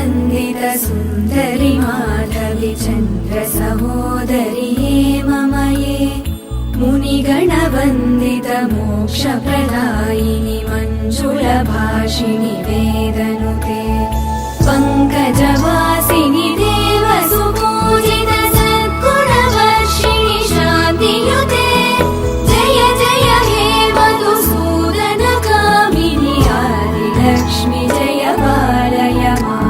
वन्दित सुन्दरि माधवि चन्द्र सहोदरि हेममये मुनिगणवन्दित मोक्षप्रदायिनि मञ्जुलभाषिणि वेदनुते पङ्कजवासिनि देवसुपूजित सद्गुणवर्षिणि शान्तियुते जय जय हे मधुसूदन कामिनि आदिलक्ष्मि जय पालय माम्।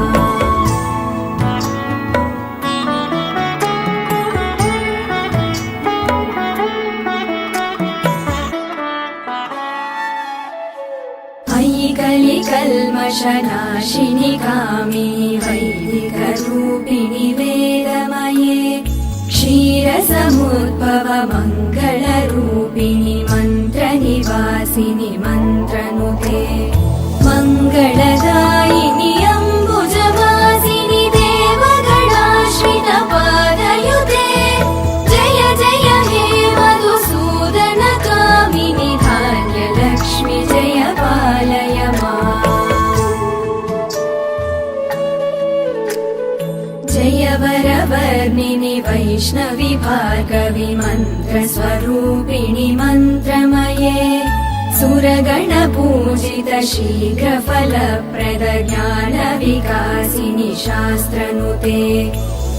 अयि कलिकल्मषनाशिनि कामिनि वैदिकरूपिणि वेदमये क्षीरसमुद्भव मङ्गलरूपिणि मन्त्रनिवासिनि मन्त्रनुते मङ्गलदायिनि अम्बुजवासिनि देवगणाश्रित पादयुते जय जय हे मधुसूदन कामिनि धान्यलक्ष्मि जय पालय माम्। जय वरवर्णिनि वैष्णवि भार्गवि मन्त्रस्वरूपिणि मन्त्रमये सुरगणपूजित शीघ्रफलप्रद ज्ञानविकासिनि शास्त्रनुते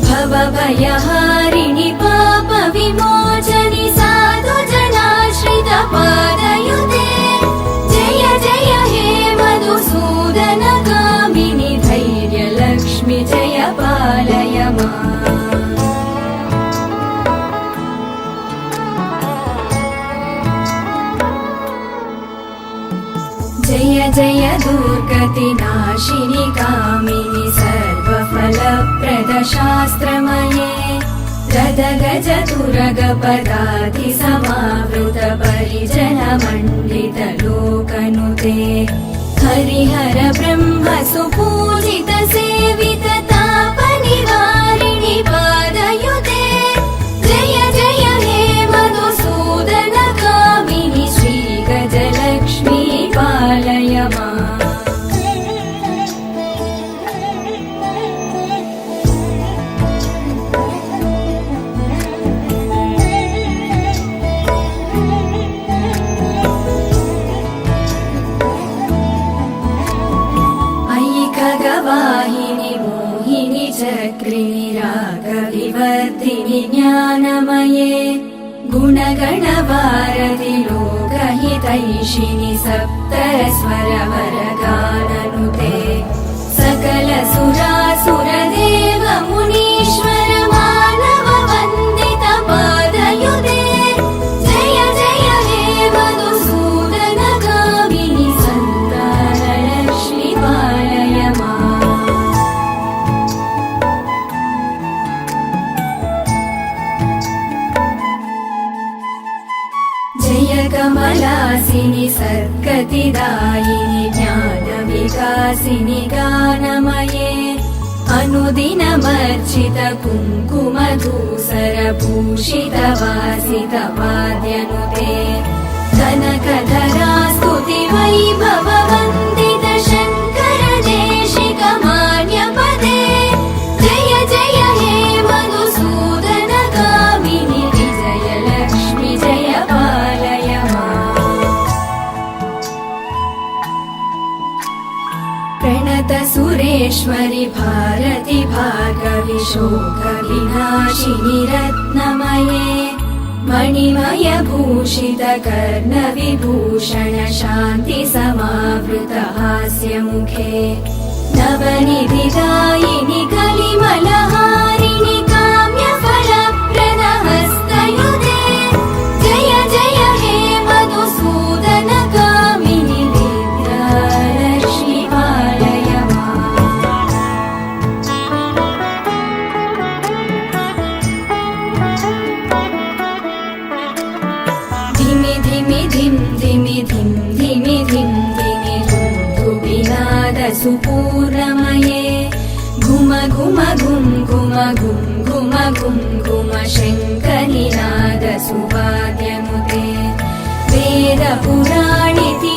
भवभयहारिणि पापविमोचनि साधुजनाश्रित पादयुते जय जय हे मधुसूदन कामिनि धैर्यलक्ष्मि जय पालय माम्। जय जय दुर्गतिनाशिनि कामिनि सर्वफलप्रद शास्त्रमये गदगज तुरगपदाति समावृत परिजनमण्डित लोकनुते हरिहर ब्रह्म सुपूजित सेवित तापनिवारिणि पादयुते जय जय हे मधुसूदन कामिनि श्रीगजलक्ष्मी पालय माम्। अयि खगवाहिनि मोहिनि चक्रिणि रागविवर्धिनि ज्ञानमये गुणगणवारधि लोकहितैषिणि सप्तस्वरवरगाननुते सकल सुरासुरदेव मुनीश्वर मानव वन्दित पादयुते जय जय हे मधुसूदन कामिनि सन्तानलक्ष्मि पालय माम्। जय कमलासिनि सद्गतिदायिनि ज्ञानविकासिनि गानमये अनुदिनमर्चित कुङ्कुमधूसरभूषित वासित वाद्यनुते कनकधरा स्तुति वैभव वन्दित शङ्कर देशिक मान्यपदे जय जय हे मधुसूदन कामिनि विजयलक्ष्मि जय पालय माम्। प्रणत सुरेश्वरि भारति भार्गवि शोकविनाशिनि रत्नमये मणिमय भूषित कर्णविभूषण शान्ति समावृत हास्यमुखे नवनिधिदायिनि कलिमलहारिणि काम्यफलप्रद हस्तयुते जय जय हे मधुसूदन कामिनि विद्यालक्ष्मि पालय माम्। धिमि धिमि धिं धिमि धिं धिमि धिं धिमि धुं धुविनाद सुपूर्णमये घुम घुम घुं घुम घुं घुम घुं घुम शङ्करिनाद सुवाद्यनुते वेद पुराणिति